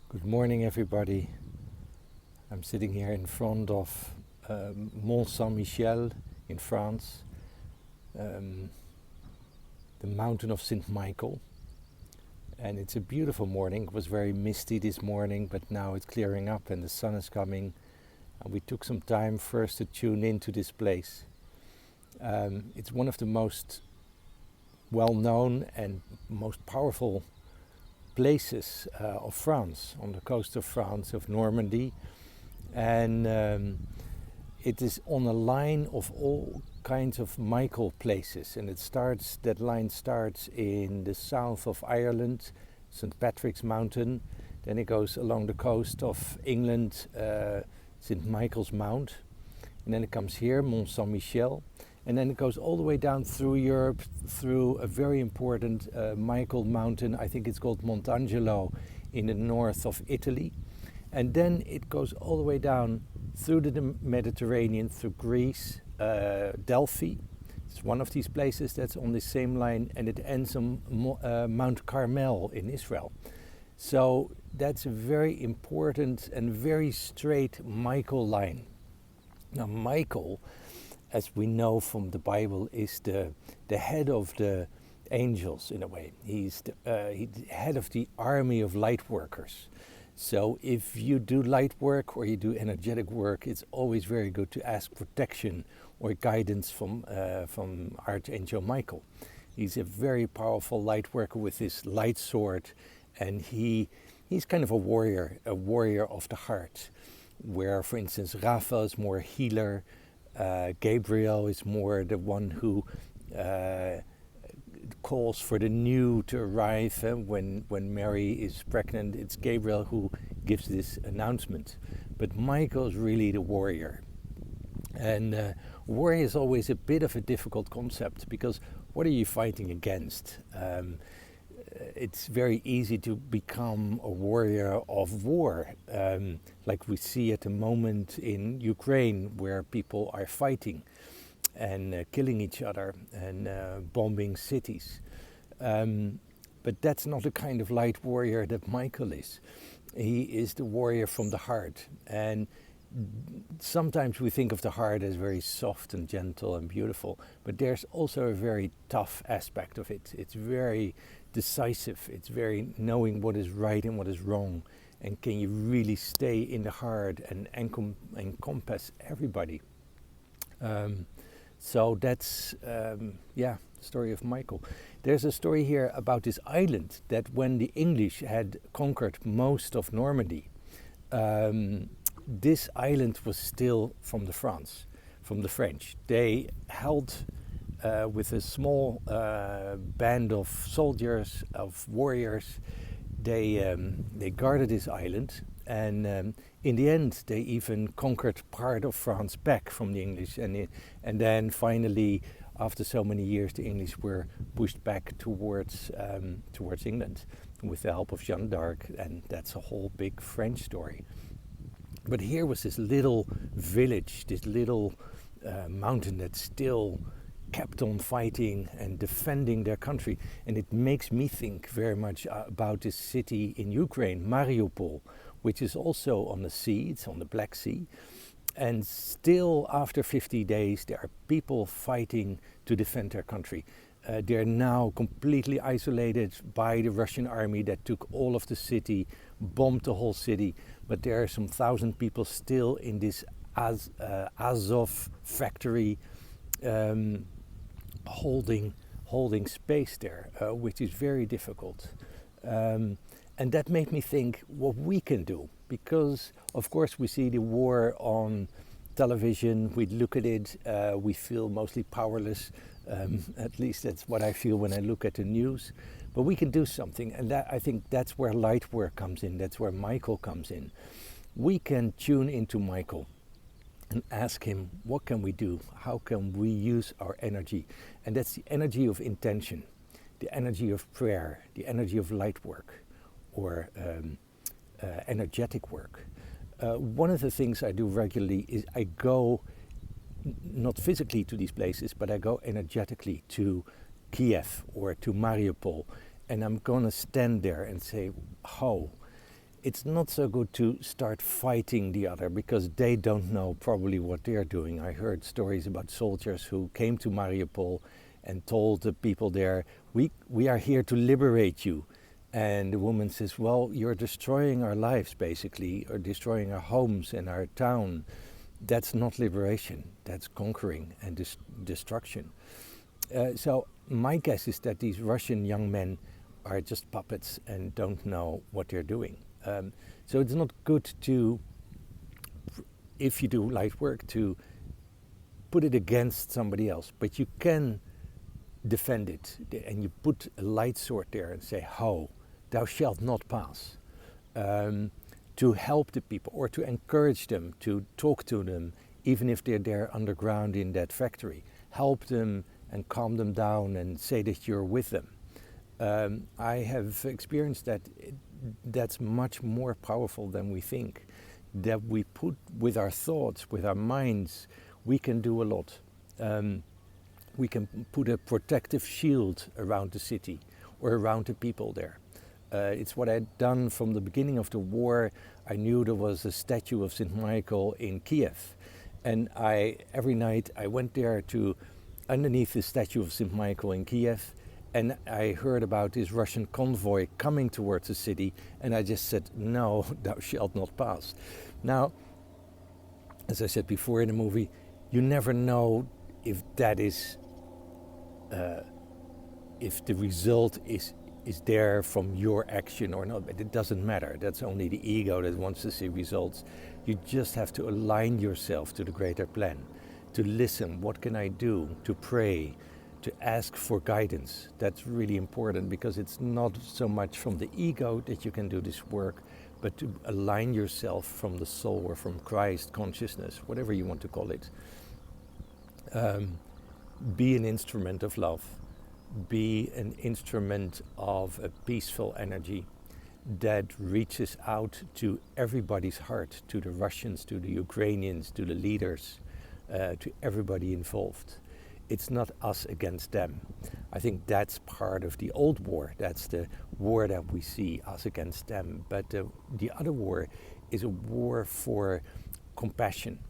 Good morning, everybody. I'm sitting here in front of Mont Saint Michel in France, um, the mountain of Saint Michael. And it's a beautiful morning. It was very misty this morning, but now it's clearing up and the sun is coming. And we took some time first to tune into this place. It's one of the most well-known and most powerful places of France, on the coast of France, of Normandy. And it is on a line of all kinds of Michael places, and that line starts in the south of Ireland, St. Patrick's Mountain. Then it goes along the coast of England, St. Michael's Mount, and then it comes here, Mont Saint Michel, and then it goes all the way down through Europe, through a very important Michael mountain. I think it's called Montangelo in the north of Italy. And then it goes all the way down through the Mediterranean, through Greece, Delphi. It's one of these places that's on the same line, and it ends on Mount Carmel in Israel. So that's a very important and very straight Michael line. Now Michael, as we know from the Bible, is the head of the angels in a way. He's the head of the army of light workers. So if you do light work or you do energetic work, it's always very good to ask protection or guidance from Archangel Michael. He's a very powerful light worker with his light sword, and he's kind of a warrior of the heart, where, for instance, Raphael is more healer, Gabriel is more the one who calls for the new to arrive. When Mary is pregnant, it's Gabriel who gives this announcement. But Michael is really the warrior. And warrior is always a bit of a difficult concept, because what are you fighting against? It's very easy to become a warrior of war, like we see at the moment in Ukraine, where people are fighting and killing each other and bombing cities. But that's not the kind of light warrior that Michael is. He is the warrior from the heart. And sometimes we think of the heart as very soft and gentle and beautiful, but there's also a very tough aspect of it. It's very decisive. It's very knowing what is right and what is wrong. And can you really stay in the heart and encompass everybody? So that's, the story of Michael. There's a story here about this island that when the English had conquered most of Normandy, this island was still from the French. They held with a small band of soldiers, of warriors. They guarded this island, and in the end they even conquered part of France back from the English, and then finally, after so many years, the English were pushed back towards England with the help of Jeanne d'Arc, and that's a whole big French story. But here was this little village, this little mountain that still kept on fighting and defending their country. And it makes me think very much about this city in Ukraine, Mariupol, which is also on the sea, it's on the Black Sea. And still, after 50 days, there are people fighting to defend their country. They're now completely isolated by the Russian army that took all of the city, bombed the whole city. But there are some 1,000 people still in this Azov factory, holding space there, which is very difficult. And that made me think what we can do, because of course we see the war on television, we look at it, we feel mostly powerless. At least that's what I feel when I look at the news. But we can do something, and I think that's where light work comes in, that's where Michael comes in. We can tune into Michael and ask him, what can we do? How can we use our energy? And that's the energy of intention, the energy of prayer, the energy of light work, or energetic work. One of the things I do regularly is I go not physically to these places, but I go energetically to Kiev or to Mariupol, and I'm gonna stand there and say, oh, it's not so good to start fighting the other because they don't know probably what they're doing. I heard stories about soldiers who came to Mariupol and told the people there, we are here to liberate you. And the woman says, well, you're destroying our lives basically, or destroying our homes and our town. That's not liberation, that's conquering and destruction. So my guess is that these Russian young men are just puppets and don't know what they're doing. So it's not good to, if you do light work, to put it against somebody else, but you can defend it, and you put a light sword there and say, ho, thou shalt not pass, to help the people or to encourage them, to talk to them, even if they're there underground in that factory. Help them and calm them down and say that you're with them. I have experienced that that's much more powerful than we think. That we put with our thoughts, with our minds, we can do a lot. We can put a protective shield around the city or around the people there. It's what I'd done from the beginning of the war. I knew there was a statue of Saint Michael in Kiev. And every night I went there to underneath the statue of Saint Michael in Kiev, and I heard about this Russian convoy coming towards the city, and I just said, no, thou shalt not pass. Now, as I said before in the movie, you never know if that is, if the result is there from your action or not, but it doesn't matter. That's only the ego that wants to see results. You just have to align yourself to the greater plan, to listen, what can I do, to pray, to ask for guidance. That's really important, because it's not so much from the ego that you can do this work, but to align yourself from the soul or from Christ consciousness, whatever you want to call it. Be an instrument of love. Be an instrument of a peaceful energy that reaches out to everybody's heart, to the Russians, to the Ukrainians, to the leaders, to everybody involved. It's not us against them. I think that's part of the old war. That's the war that we see, us against them. But the other war is a war for compassion,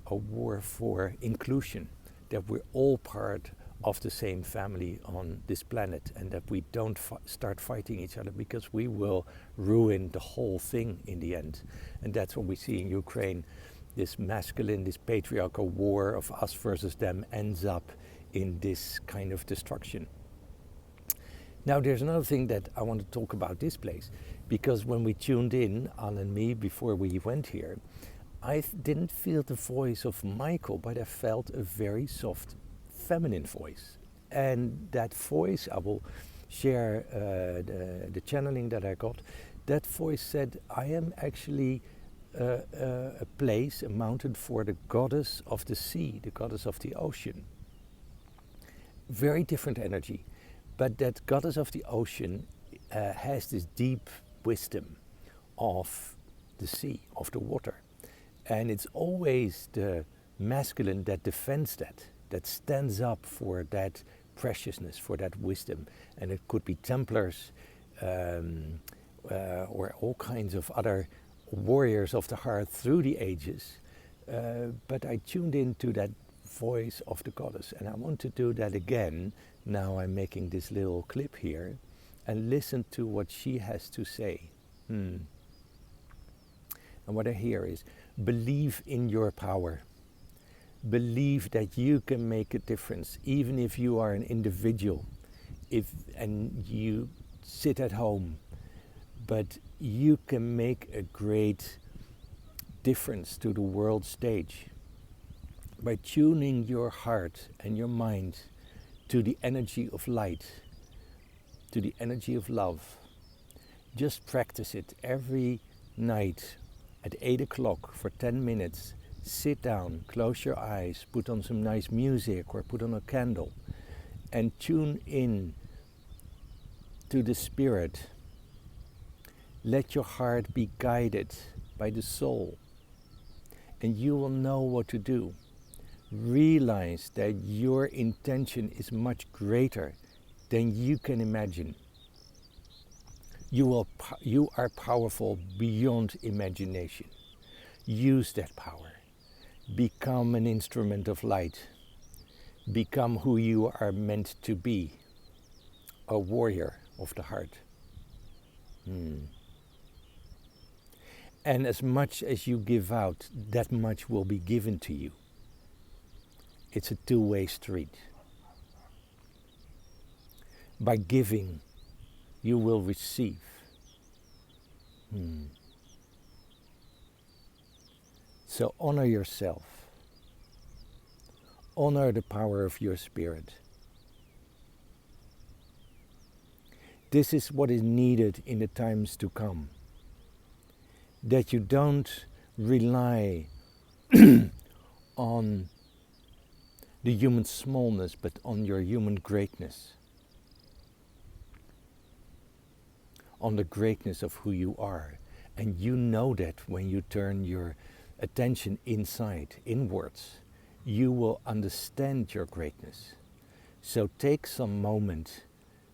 a war for inclusion, that we're all part of the same family on this planet, and that we don't start fighting each other, because we will ruin the whole thing in the end. And that's what we see in Ukraine. This masculine, this patriarchal war of us versus them ends up in this kind of destruction. Now there's another thing that I want to talk about this place, because when we tuned in, Anne and me, before we went here, I didn't feel the voice of Michael, but I felt a very soft feminine voice. And that voice, I will share the channeling that I got. That voice said, I am actually a place, a mountain for the goddess of the sea, the goddess of the ocean. Very different energy, but that goddess of the ocean has this deep wisdom of the sea, of the water. And it's always the masculine that defends that stands up for that preciousness, for that wisdom. And it could be Templars or all kinds of other warriors of the heart through the ages. But I tuned into that voice of the goddess, and I want to do that again. Now I'm making this little clip here, and listen to what she has to say. And what I hear is, believe in your power. Believe that you can make a difference, even if you are an individual, and you sit at home, but you can make a great difference to the world stage by tuning your heart and your mind to the energy of light, to the energy of love. Just practice it every night at 8 o'clock for 10 minutes. Sit down, close your eyes, put on some nice music or put on a candle, and tune in to the spirit. Let your heart be guided by the soul, and you will know what to do. Realize that your intention is much greater than you can imagine. You are powerful beyond imagination. Use that power. Become an instrument of light. Become who you are meant to be. A warrior of the heart. And as much as you give out, that much will be given to you. It's a two-way street. By giving, you will receive. So honor yourself. Honor the power of your spirit. This is what is needed in the times to come. That you don't rely on the human smallness, but on your human greatness. On the greatness of who you are. And you know that when you turn your attention inside, inwards, you will understand your greatness. So take some moment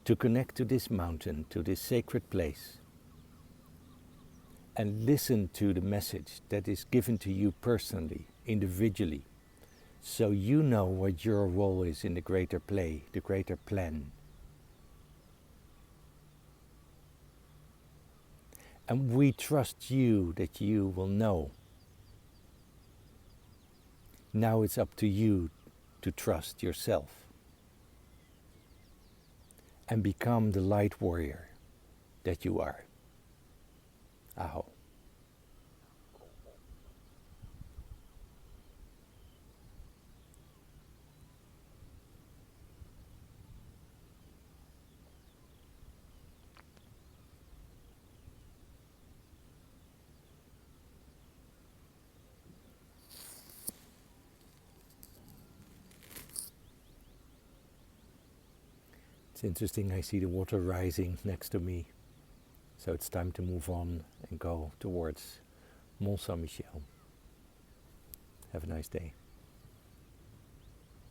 to connect to this mountain, to this sacred place, and listen to the message that is given to you personally, individually, so you know what your role is in the greater play, the greater plan. And we trust you that you will know. Now it's up to you to trust yourself and become the light warrior that you are. Aho. It's interesting, I see the water rising next to me. So it's time to move on and go towards Mont Saint Michel. Have a nice day.